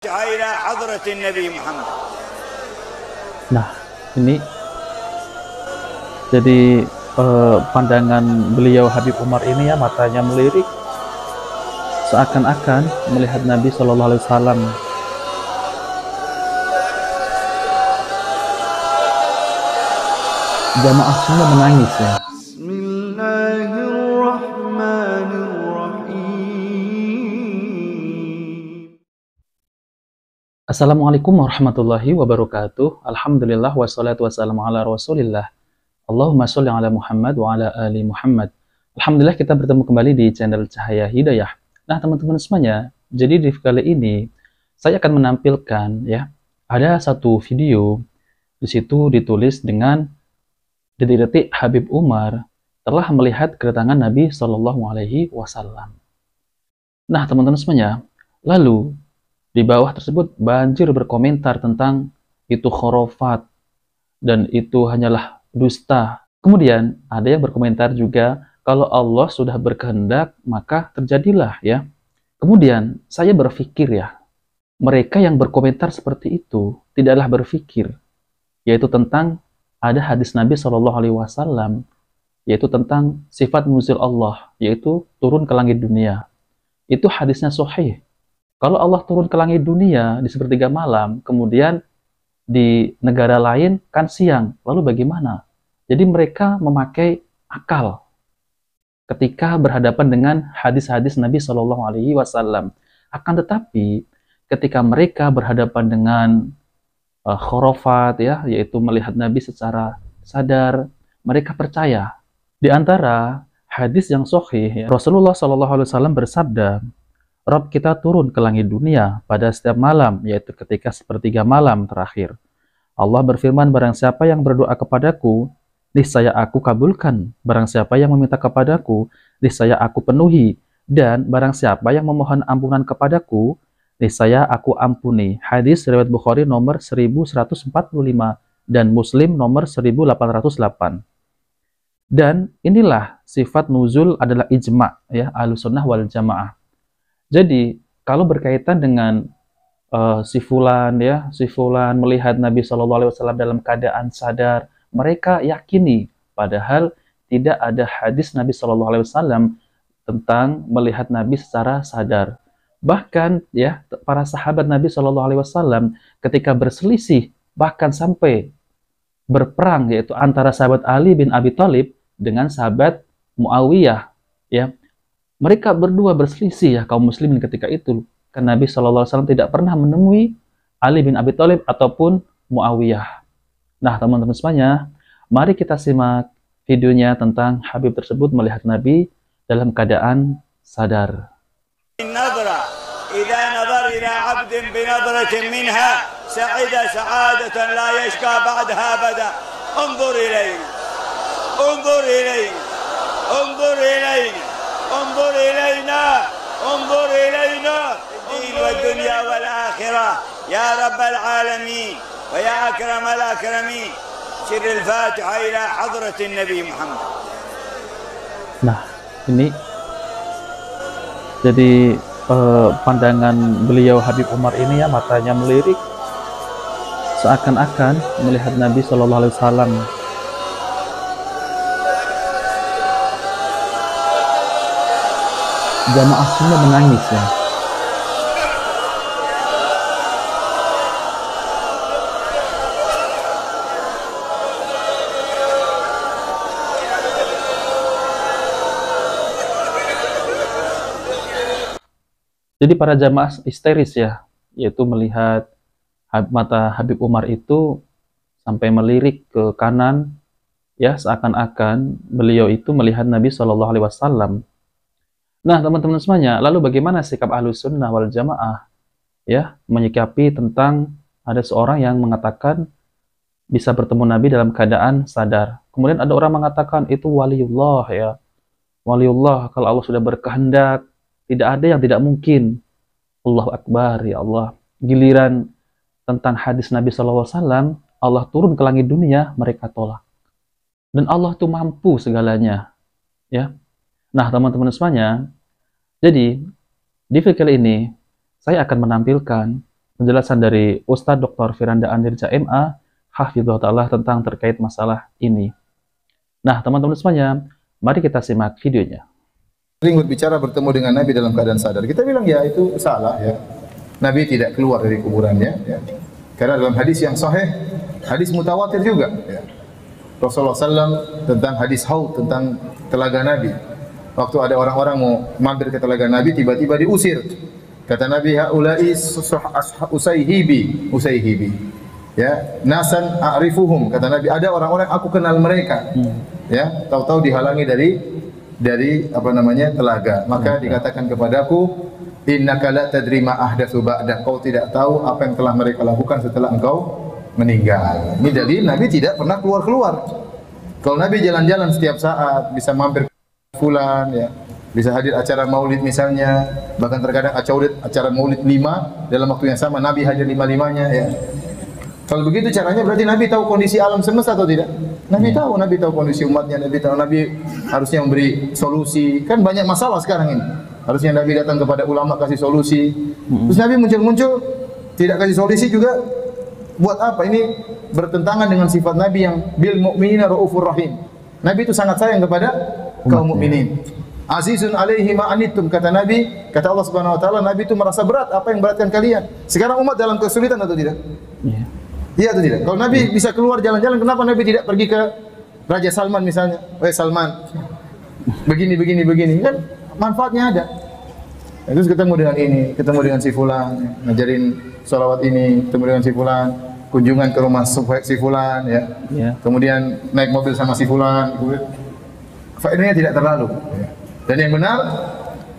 إلى حضرة النبي محمد. Nah, ini jadi pandangan beliau Habib Umar ini ya, matanya melirik seakan-akan melihat Nabi Shallallahu Alaihi Wasallam. Jamaah semua menangis ya. Assalamualaikum warahmatullahi wabarakatuh. Alhamdulillah wassalatu wassalamu ala rasulillah. Allahumma sholli ala Muhammad wa ala ali Muhammad. Alhamdulillah kita bertemu kembali di channel Cahaya Hidayah. Nah teman-teman semuanya, jadi di kali ini saya akan menampilkan ya, ada satu video di situ ditulis dengan detik-detik Habib Umar telah melihat kedatangan Nabi Shallallahu Alaihi Wasallam. Nah teman-teman semuanya, lalu di bawah tersebut banjir berkomentar tentang itu khurafat dan itu hanyalah dusta. Kemudian ada yang berkomentar juga kalau Allah sudah berkehendak maka terjadilah ya. Kemudian saya berpikir ya, mereka yang berkomentar seperti itu tidaklah berpikir yaitu tentang ada hadis Nabi Shallallahu Alaihi Wasallam yaitu tentang sifat nuzul Allah, yaitu turun ke langit dunia. Itu hadisnya sahih. Kalau Allah turun ke langit dunia di sepertiga malam, kemudian di negara lain kan siang, lalu bagaimana? Jadi mereka memakai akal ketika berhadapan dengan hadis-hadis Nabi Shallallahu Alaihi Wasallam. Akan tetapi ketika mereka berhadapan dengan khurafat ya, yaitu melihat Nabi secara sadar, mereka percaya. Di antara hadis yang sahih, ya, Rasulullah SAW bersabda, Rabb kita turun ke langit dunia pada setiap malam, yaitu ketika sepertiga malam terakhir. Allah berfirman, barang siapa yang berdoa kepadaku, niscaya aku kabulkan. Barang siapa yang meminta kepadaku, niscaya aku penuhi. Dan barang siapa yang memohon ampunan kepadaku, niscaya aku ampuni. Hadis riwayat Bukhari nomor 1145 dan Muslim nomor 1808. Dan inilah sifat nuzul adalah ijma ya, Ahlussunnah wal Jamaah. Jadi kalau berkaitan dengan si fulan ya, si fulan melihat Nabi Shallallahu Alaihi Wasallam dalam keadaan sadar, mereka yakini padahal tidak ada hadis Nabi Shallallahu Alaihi Wasallam tentang melihat Nabi secara sadar. Bahkan ya, para sahabat Nabi Shallallahu Alaihi Wasallam ketika berselisih bahkan sampai berperang, yaitu antara sahabat Ali bin Abi Thalib dengan sahabat Muawiyah ya, mereka berdua berselisih ya, kaum muslimin ketika itu, karena Nabi Shallallahu Alaihi Wasallam tidak pernah menemui Ali bin Abi Thalib ataupun Muawiyah. Nah teman-teman semuanya, mari kita simak videonya tentang Habib tersebut melihat Nabi dalam keadaan sadar. النظرة إذا نظر إلى عبد بنظرة منها سعد سعادة لا يشقى بعدها أبدا. انظر إلينا انظر إلينا انظر إلينا انظر إلينا انظر إلينا الدين والدنيا والآخرة يا رب العالمين ويا أكرم الأكرمين. سر الفاتحة إلى حضرة النبي محمد. Nah ini jadi pandangan beliau Habib Umar ini ya, matanya melirik seakan-akan melihat Nabi Shallallahu Alaihi Wasallam. Jamaah semua menangis ya. Jadi para jamaah histeris ya, yaitu melihat mata Habib Umar itu sampai melirik ke kanan ya, seakan-akan beliau itu melihat Nabi Shallallahu Alaihi Wasallam. Nah teman-teman semuanya, lalu bagaimana sikap Ahlussunnah wal Jamaah ya menyikapi tentang ada seorang yang mengatakan bisa bertemu Nabi dalam keadaan sadar. Kemudian ada orang mengatakan itu waliullah ya, waliullah kalau Allah sudah berkehendak tidak ada yang tidak mungkin. Allahu Akbar ya Allah. Giliran tentang hadis Nabi SAW, Allah turun ke langit dunia, mereka tolak. Dan Allah itu mampu segalanya. Ya. Nah teman-teman semuanya, jadi di video kali ini saya akan menampilkan penjelasan dari Ustadz Dr. Firanda Anirja MA Hafizahullah Ta'ala tentang terkait masalah ini. Nah, teman-teman semuanya, mari kita simak videonya. Sering berbicara bertemu dengan Nabi dalam keadaan sadar. Kita bilang ya itu salah ya. Nabi tidak keluar dari kuburannya ya. Karena dalam hadis yang sahih, hadis mutawatir juga ya. Rasulullah SAW tentang hadis haud, tentang telaga Nabi. Waktu ada orang-orang mau mampir ke telaga Nabi, tiba-tiba diusir. Kata Nabi, haula'i usayhibi. Ya, nasan a'rifuhum. Kata Nabi, ada orang-orang aku kenal mereka. Ya, tahu-tahu dihalangi dari apa namanya telaga. Maka dikatakan kepadaku, innaka la tadri ma ahdatsu ba'da. Kau tidak tahu apa yang telah mereka lakukan setelah engkau meninggal. Ini dalil Nabi tidak pernah keluar-keluar. Kalau Nabi jalan-jalan setiap saat, bisa mampir ke fulan ya, bisa hadir acara maulid misalnya, bahkan terkadang acara maulid 5 dalam waktu yang sama Nabi hadir 5-5-nya ya. Kalau begitu caranya berarti Nabi tahu kondisi alam semesta atau tidak? Nabi tahu kondisi umatnya, Nabi harusnya memberi solusi. Kan banyak masalah sekarang ini. Harusnya Nabi datang kepada ulama kasih solusi. Terus Nabi muncul-muncul tidak kasih solusi juga. Buat apa? Ini bertentangan dengan sifat Nabi yang bil mu'minina raufur rahim. Nabi itu sangat sayang kepada kaum mukminin. Azizun alaihi ma anittum, kata Nabi, kata Allah Subhanahu wa taala, Nabi itu merasa berat apa yang beratkan kalian. Sekarang umat dalam kesulitan atau tidak? Iya. Iya atau tidak? Kalau Nabi bisa keluar jalan-jalan, kenapa Nabi tidak pergi ke Raja Salman misalnya? Salman, begini. Kan manfaatnya ada. Terus ketemu dengan ini, ketemu dengan si fulan, ngajarin sholawat ini, ketemu dengan si fulan, kunjungan ke rumah si fulan, ya. Kemudian naik mobil sama si fulan, faedahnya tidak terlalu. Dan yang benar,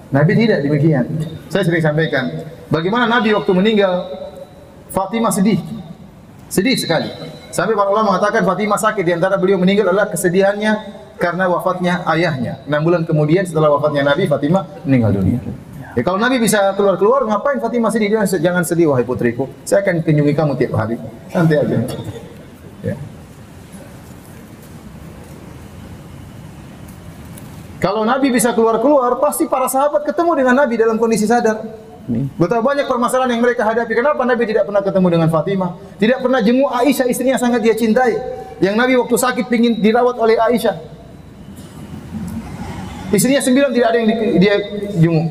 Nabi tidak demikian. Saya sering sampaikan, bagaimana Nabi waktu meninggal, Fatimah sedih sekali. Sampai para ulama mengatakan Fatimah sakit, di antara beliau meninggal adalah kesedihannya karena wafatnya ayahnya. 6 bulan kemudian setelah wafatnya Nabi, Fatimah meninggal dunia. Ya, kalau Nabi bisa keluar-keluar, ngapain Fatimah sedih? Jangan sedih wahai putriku, saya akan kunjungi kamu tiap hari. Santai aja. Ya. Kalau Nabi bisa keluar-keluar, pasti para sahabat ketemu dengan Nabi dalam kondisi sadar. Betapa banyak permasalahan yang mereka hadapi. Kenapa Nabi tidak pernah ketemu dengan Fatimah? Tidak pernah jenguk Aisyah, istrinya sangat dia cintai. Yang Nabi waktu sakit ingin dirawat oleh Aisyah. Istrinya 9 tidak ada yang dia jenguk.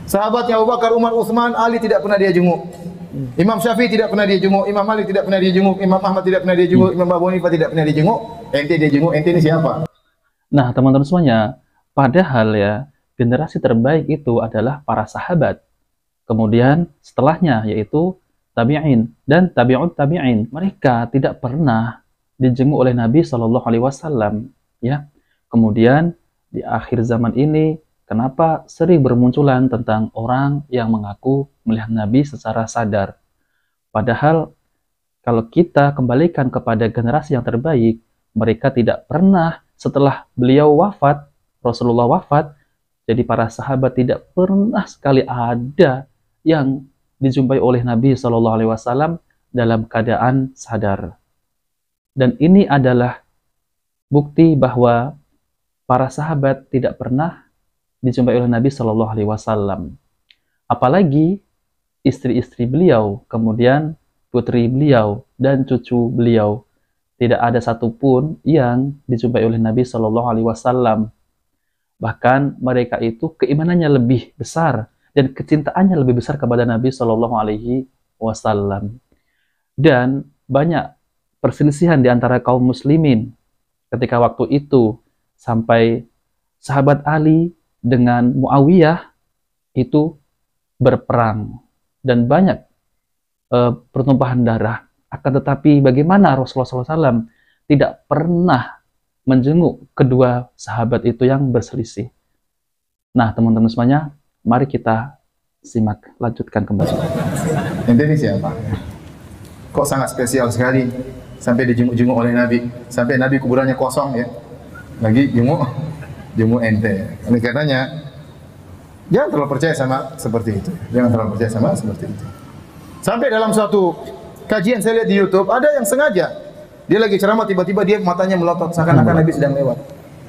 Sahabatnya Abu Bakar, Umar, Utsman, Ali tidak pernah dia jenguk. Imam Syafi'i tidak pernah dia jenguk, Imam Malik tidak pernah dia jenguk, Imam Ahmad tidak pernah dia jenguk, Imam Abu Hanifah tidak pernah dia jenguk. Ente dia jenguk, ente ini siapa? Nah, teman-teman semuanya, padahal ya, generasi terbaik itu adalah para sahabat. Kemudian setelahnya yaitu tabi'in dan tabi'ut tabi'in. Mereka tidak pernah dijenguk oleh Nabi Shallallahu Alaihi Wasallam. Ya. Kemudian di akhir zaman ini, kenapa sering bermunculan tentang orang yang mengaku melihat Nabi secara sadar? Padahal kalau kita kembalikan kepada generasi yang terbaik, mereka tidak pernah setelah beliau wafat, Rasulullah wafat, jadi para sahabat tidak pernah sekali ada yang dijumpai oleh Nabi Shallallahu Alaihi Wasallam dalam keadaan sadar. Dan ini adalah bukti bahwa para sahabat tidak pernah dijumpai oleh Nabi Shallallahu Alaihi Wasallam. Apalagi istri-istri beliau, kemudian putri beliau dan cucu beliau, tidak ada satupun yang dijumpai oleh Nabi Shallallahu Alaihi Wasallam. Bahkan mereka itu keimanannya lebih besar dan kecintaannya lebih besar kepada Nabi Shallallahu Alaihi Wasallam. Dan banyak perselisihan di antara kaum muslimin ketika waktu itu, sampai sahabat Ali dengan Muawiyah itu berperang dan banyak pertumpahan darah. Akan tetapi bagaimana Rasulullah SAW tidak pernah menjenguk kedua sahabat itu yang berselisih. Nah, teman-teman semuanya, mari kita simak, lanjutkan kembali. Ini siapa? Kok sangat spesial sekali sampai dijenguk-jenguk oleh Nabi, sampai Nabi kuburannya kosong ya, lagi jenguk ente. Oleh karenanya jangan terlalu percaya sama seperti itu. Sampai dalam suatu kajian saya lihat di YouTube, ada yang sengaja dia lagi ceramah, tiba-tiba dia matanya melotot seakan-akan Nabi sedang lewat.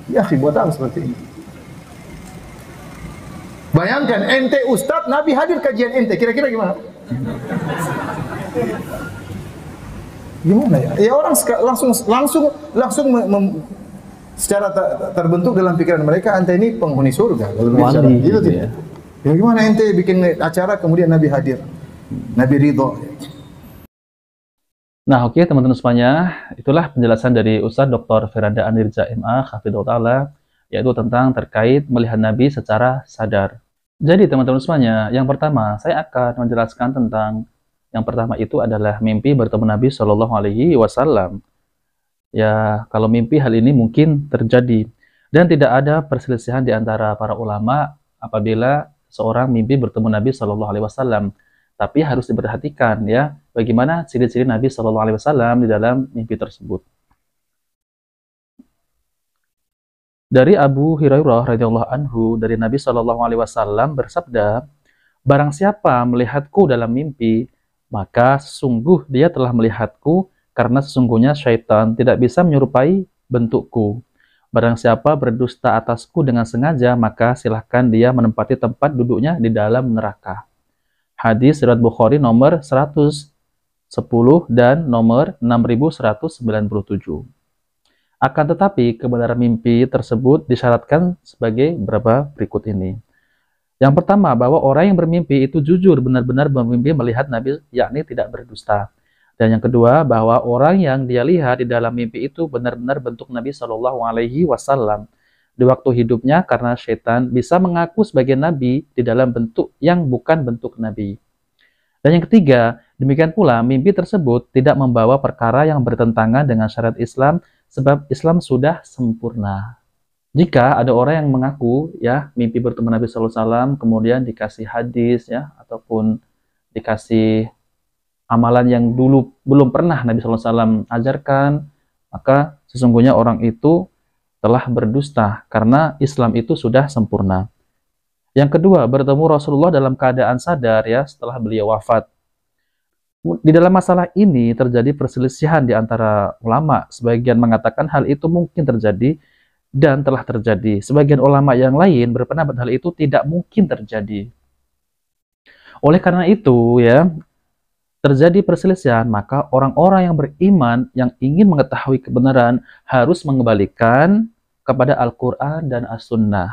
Ya, buat apa seperti ini? Bayangkan ente ustadz, Nabi hadir kajian ente, kira-kira gimana? Gimana ya? Ya orang langsung secara terbentuk dalam pikiran mereka ente ini penghuni surga. Wali, gitu gitu ya. Ya gimana ente bikin acara kemudian Nabi hadir, Nabi ridho. Nah, oke teman-teman semuanya, itulah penjelasan dari Ustadz Dr. Firanda Anirja MA Hafidhullah Ta'ala, yaitu tentang terkait melihat Nabi secara sadar. Jadi teman-teman semuanya, yang pertama saya akan menjelaskan tentang yang pertama itu adalah mimpi bertemu Nabi Shallallahu Alaihi Wasallam. Ya, kalau mimpi hal ini mungkin terjadi dan tidak ada perselisihan di antara para ulama apabila seorang mimpi bertemu Nabi Shallallahu Alaihi Wasallam. Tapi harus diperhatikan ya, bagaimana ciri-ciri Nabi Shallallahu Alaihi Wasallam di dalam mimpi tersebut. Dari Abu Hurairah radhiyallahu anhu dari Nabi Shallallahu Alaihi Wasallam bersabda, barang siapa melihatku dalam mimpi, maka sungguh dia telah melihatku, karena sesungguhnya syaitan tidak bisa menyerupai bentukku. Barang siapa berdusta atasku dengan sengaja, maka silahkan dia menempati tempat duduknya di dalam neraka. Hadis riwayat Bukhari nomor 110 dan nomor 6197. Akan tetapi kebenaran mimpi tersebut disyaratkan sebagai beberapa berikut ini. Yang pertama, bahwa orang yang bermimpi itu jujur benar-benar bermimpi melihat Nabi, yakni tidak berdusta. Dan yang kedua, bahwa orang yang dia lihat di dalam mimpi itu benar-benar bentuk Nabi Shallallahu Alaihi Wasallam di waktu hidupnya, karena syaitan bisa mengaku sebagai Nabi di dalam bentuk yang bukan bentuk Nabi. Dan yang ketiga, demikian pula mimpi tersebut tidak membawa perkara yang bertentangan dengan syariat Islam, sebab Islam sudah sempurna. Jika ada orang yang mengaku ya mimpi bertemu Nabi SAW, kemudian dikasih hadis ya ataupun dikasih amalan yang dulu belum pernah Nabi SAW ajarkan, maka sesungguhnya orang itu telah berdusta karena Islam itu sudah sempurna. Yang kedua, bertemu Rasulullah dalam keadaan sadar ya setelah beliau wafat. Di dalam masalah ini terjadi perselisihan di antara ulama. Sebagian mengatakan hal itu mungkin terjadi dan telah terjadi. Sebagian ulama yang lain berpendapat hal itu tidak mungkin terjadi. Oleh karena itu ya, terjadi perselisihan, maka orang-orang yang beriman yang ingin mengetahui kebenaran harus mengembalikan kepada Al-Quran dan As-Sunnah.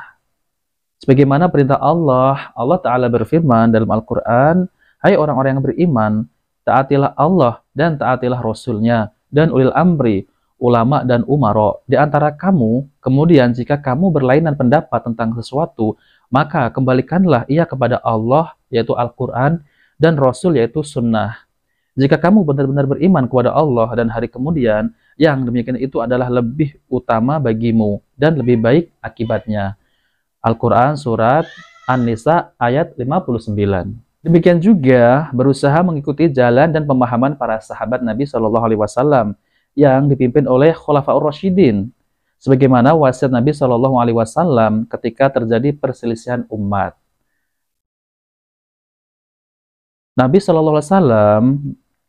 Sebagaimana perintah Allah, Allah Ta'ala berfirman dalam Al-Quran, hai orang-orang yang beriman, taatilah Allah dan taatilah Rasulnya dan ulil amri, ulama dan umara di antara kamu. Kemudian jika kamu berlainan pendapat tentang sesuatu, maka kembalikanlah ia kepada Allah, yaitu Al-Quran, dan Rasul, yaitu Sunnah. Jika kamu benar-benar beriman kepada Allah dan hari kemudian, yang demikian itu adalah lebih utama bagimu dan lebih baik akibatnya. Al-Quran Surat An-Nisa ayat 59. Demikian juga berusaha mengikuti jalan dan pemahaman para sahabat Nabi Shallallahu Alaihi Wasallam yang dipimpin oleh Khulafaur Rasyidin, sebagaimana wasiat Nabi Shallallahu Alaihi Wasallam ketika terjadi perselisihan umat. Nabi Shallallahu Alaihi Wasallam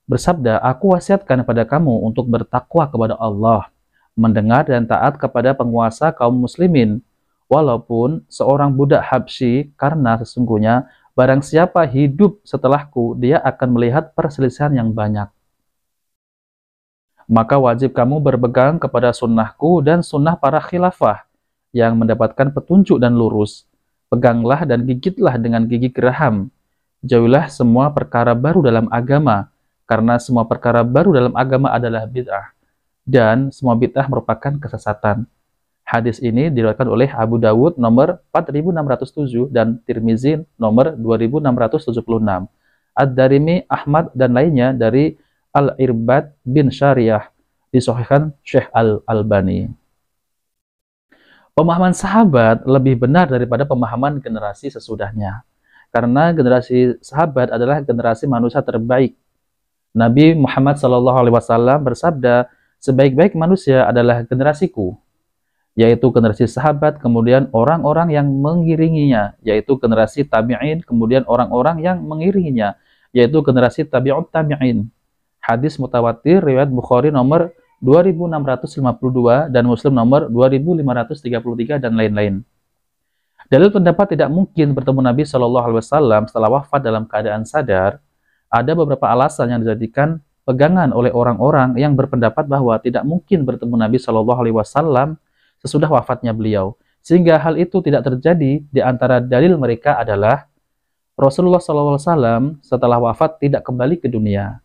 bersabda, aku wasiatkan kepada kamu untuk bertakwa kepada Allah, mendengar dan taat kepada penguasa kaum muslimin, walaupun seorang budak Habsyi, karena sesungguhnya barang siapa hidup setelahku, dia akan melihat perselisihan yang banyak. Maka wajib kamu berpegang kepada sunnahku dan sunnah para khilafah yang mendapatkan petunjuk dan lurus. Peganglah dan gigitlah dengan gigi geraham. Jauhilah semua perkara baru dalam agama, karena semua perkara baru dalam agama adalah bid'ah, dan semua bid'ah merupakan kesesatan. Hadis ini diriwayatkan oleh Abu Dawud nomor 4607 dan Tirmizi nomor 2676. Ad-Darimi, Ahmad dan lainnya dari Al-Irbad bin Syariah, disahihkan Syekh Al-Albani. Pemahaman sahabat lebih benar daripada pemahaman generasi sesudahnya, karena generasi sahabat adalah generasi manusia terbaik. Nabi Muhammad SAW bersabda, sebaik-baik manusia adalah generasiku, yaitu generasi sahabat, kemudian orang-orang yang mengiringinya, yaitu generasi tabi'in, kemudian orang-orang yang mengiringinya, yaitu generasi tabi'ut tabi'in. Hadis mutawatir riwayat Bukhari nomor 2652 dan Muslim nomor 2533 dan lain-lain. Dalil pendapat tidak mungkin bertemu Nabi SAW setelah wafat dalam keadaan sadar. Ada beberapa alasan yang dijadikan pegangan oleh orang-orang yang berpendapat bahwa tidak mungkin bertemu Nabi Shallallahu Alaihi Wasallam sesudah wafatnya beliau. Sehingga hal itu tidak terjadi. Di antara dalil mereka adalah Rasulullah Shallallahu Alaihi Wasallam setelah wafat tidak kembali ke dunia.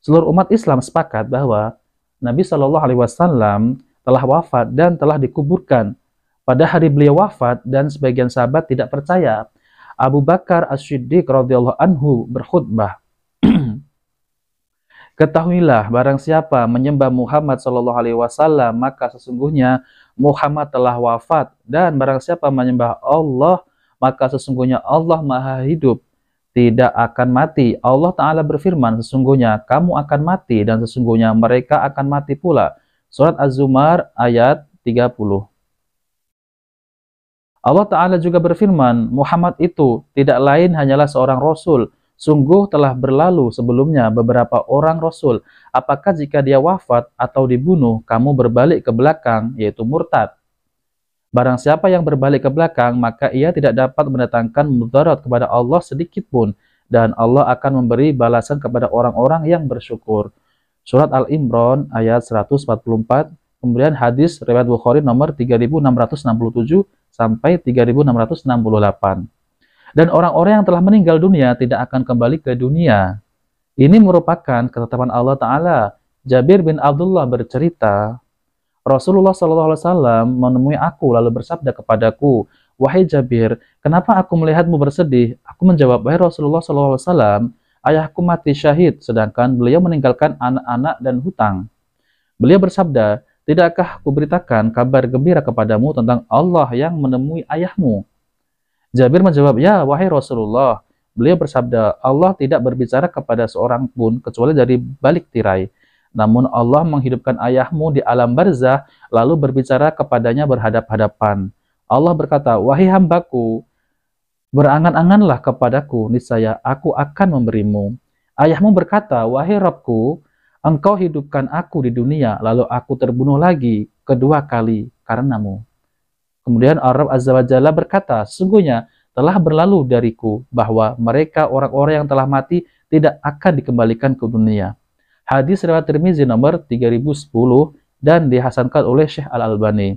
Seluruh umat Islam sepakat bahwa Nabi Shallallahu Alaihi Wasallam telah wafat dan telah dikuburkan pada hari beliau wafat, dan sebagian sahabat tidak percaya. Abu Bakar As-Siddiq radhiyallahu anhu berkhutbah, ketahuilah, barang siapa menyembah Muhammad Shallallahu Alaihi Wasallam, maka sesungguhnya Muhammad telah wafat, dan barang siapa menyembah Allah, maka sesungguhnya Allah Maha Hidup, tidak akan mati. Allah Ta'ala berfirman, sesungguhnya kamu akan mati, dan sesungguhnya mereka akan mati pula. Surat Az-Zumar ayat 30. Allah Ta'ala juga berfirman, Muhammad itu tidak lain hanyalah seorang Rasul. Sungguh telah berlalu sebelumnya beberapa orang Rasul. Apakah jika dia wafat atau dibunuh, kamu berbalik ke belakang, yaitu murtad? Barang siapa yang berbalik ke belakang, maka ia tidak dapat mendatangkan mudarat kepada Allah sedikit pun. Dan Allah akan memberi balasan kepada orang-orang yang bersyukur. Surat Al-Imran ayat 144. Kemudian hadis riwayat Bukhari nomor 3667 sampai 3668. Dan orang-orang yang telah meninggal dunia tidak akan kembali ke dunia. Ini merupakan ketetapan Allah Ta'ala. Jabir bin Abdullah bercerita, Rasulullah SAW menemui aku lalu bersabda kepadaku, wahai Jabir, kenapa aku melihatmu bersedih? Aku menjawab, wahai Rasulullah SAW, ayahku mati syahid, sedangkan beliau meninggalkan anak-anak dan hutang. Beliau bersabda, tidakkah kuberitakan kabar gembira kepadamu tentang Allah yang menemui ayahmu? Jabir menjawab, ya wahai Rasulullah. Beliau bersabda, Allah tidak berbicara kepada seorang pun kecuali dari balik tirai. Namun Allah menghidupkan ayahmu di alam barzah, lalu berbicara kepadanya berhadap-hadapan. Allah berkata, wahai hambaku, berangan-anganlah kepadaku, niscaya aku akan memberimu. Ayahmu berkata, wahai Rabbku, Engkau hidupkan aku di dunia, lalu aku terbunuh lagi kedua kali karenamu. Kemudian Ar-Rabb Azza wa Jalla berkata, sesungguhnya telah berlalu dariku bahwa mereka orang-orang yang telah mati tidak akan dikembalikan ke dunia. Hadis riwayat Tirmizi nomor 3010 dan dihasankan oleh Syekh Al-Albani.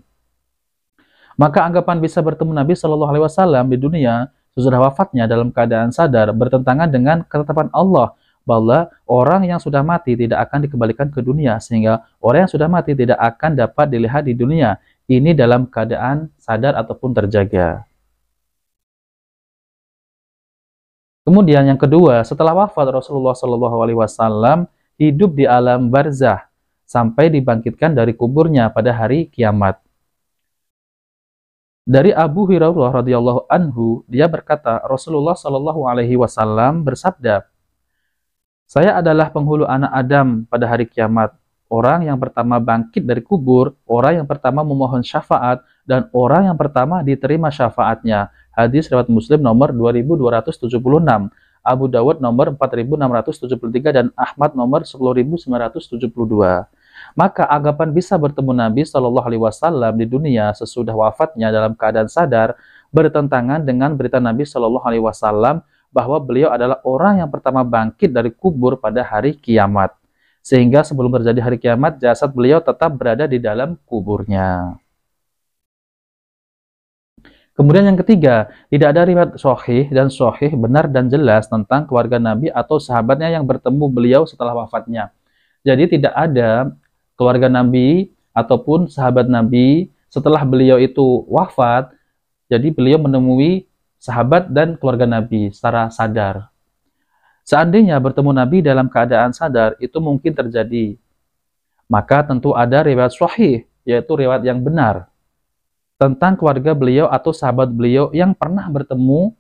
Maka anggapan bisa bertemu Nabi Shallallahu Alaihi Wasallam di dunia sesudah wafatnya dalam keadaan sadar bertentangan dengan ketetapan Allah bahwa orang yang sudah mati tidak akan dikembalikan ke dunia, sehingga orang yang sudah mati tidak akan dapat dilihat di dunia. Ini dalam keadaan sadar ataupun terjaga. Kemudian yang kedua, setelah wafat Rasulullah SAW hidup di alam barzah sampai dibangkitkan dari kuburnya pada hari kiamat. Dari Abu Hurairah radhiyallahu anhu, dia berkata, Rasulullah SAW bersabda, saya adalah penghulu anak Adam pada hari kiamat. Orang yang pertama bangkit dari kubur, orang yang pertama memohon syafaat, dan orang yang pertama diterima syafaatnya. Hadis riwayat Muslim nomor 2276, Abu Dawud nomor 4673, dan Ahmad nomor 10972. Maka anggapan bisa bertemu Nabi Shallallahu Alaihi Wasallam di dunia sesudah wafatnya dalam keadaan sadar bertentangan dengan berita Nabi Shallallahu Alaihi Wasallam bahwa beliau adalah orang yang pertama bangkit dari kubur pada hari kiamat. Sehingga sebelum terjadi hari kiamat, jasad beliau tetap berada di dalam kuburnya. Kemudian yang ketiga, tidak ada riwayat sahih dan sahih benar dan jelas tentang keluarga Nabi atau sahabatnya yang bertemu beliau setelah wafatnya. Jadi tidak ada keluarga Nabi ataupun sahabat Nabi setelah beliau itu wafat, jadi beliau menemui sahabat dan keluarga Nabi secara sadar. Seandainya bertemu Nabi dalam keadaan sadar, itu mungkin terjadi. Maka tentu ada riwayat sahih, yaitu riwayat yang benar, tentang keluarga beliau atau sahabat beliau yang pernah bertemu,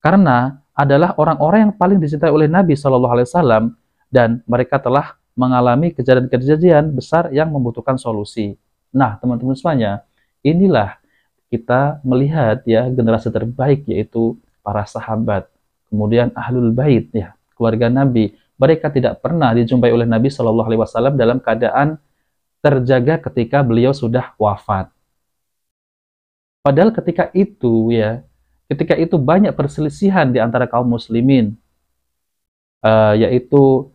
karena adalah orang-orang yang paling dicintai oleh Nabi SAW, dan mereka telah mengalami kejadian-kejadian besar yang membutuhkan solusi. Nah, teman-teman semuanya, inilah kita melihat ya generasi terbaik, yaitu para sahabat, kemudian ahlul bait ya, keluarga Nabi. Mereka tidak pernah dijumpai oleh Nabi Shallallahu Alaihi Wasallam dalam keadaan terjaga ketika beliau sudah wafat. Padahal ketika itu banyak perselisihan di antara kaum muslimin, yaitu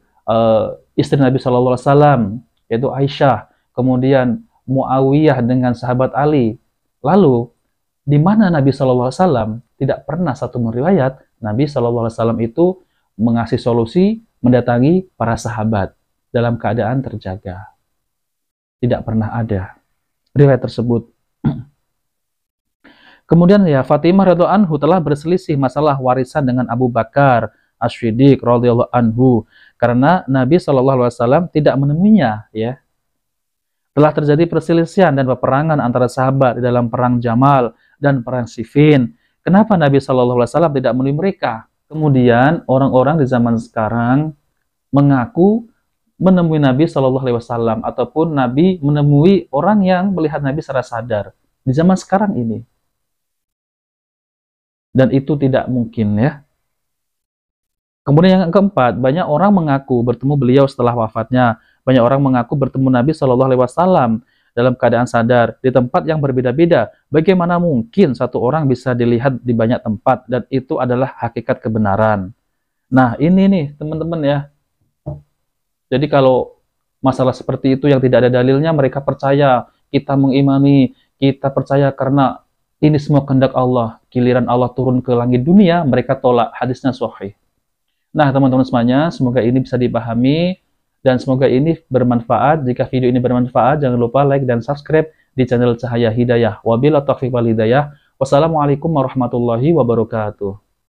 istri Nabi Shallallahu Alaihi Wasallam, yaitu Aisyah, kemudian Muawiyah dengan sahabat Ali. Lalu di mana Nabi Shallallahu Alaihi Wasallam tidak pernah satu riwayat Nabi Shallallahu Alaihi Wasallam itu mengasih solusi mendatangi para sahabat dalam keadaan terjaga. Tidak pernah ada riwayat tersebut. Kemudian ya Fatimah radhiyallahu anhu telah berselisih masalah warisan dengan Abu Bakar As-Siddiq radhiyallahu anhu karena Nabi Shallallahu Alaihi Wasallam tidak menemuinya. Ya, telah terjadi perselisihan dan peperangan antara sahabat di dalam perang Jamal dan perang Siffin. Kenapa Nabi Shallallahu Alaihi Wasallam tidak menemui mereka? Kemudian orang-orang di zaman sekarang mengaku menemui Nabi Shallallahu Alaihi Wasallam ataupun Nabi menemui orang yang melihat Nabi secara sadar di zaman sekarang ini. Dan itu tidak mungkin ya. Kemudian yang keempat, banyak orang mengaku bertemu beliau setelah wafatnya. Banyak orang mengaku bertemu Nabi Shallallahu Alaihi Wasallam dalam keadaan sadar di tempat yang berbeda-beda. Bagaimana mungkin satu orang bisa dilihat di banyak tempat dan itu adalah hakikat kebenaran? Nah ini nih teman-teman ya. Jadi kalau masalah seperti itu yang tidak ada dalilnya, mereka percaya, kita mengimani, kita percaya karena ini semua kehendak Allah. Giliran Allah turun ke langit dunia, mereka tolak, hadisnya sahih. Nah teman-teman semuanya, semoga ini bisa dipahami dan semoga ini bermanfaat. Jika video ini bermanfaat, jangan lupa like dan subscribe di channel Cahaya Hidayah. Wabillahi taufiq wal hidayah. Wassalamualaikum warahmatullahi wabarakatuh.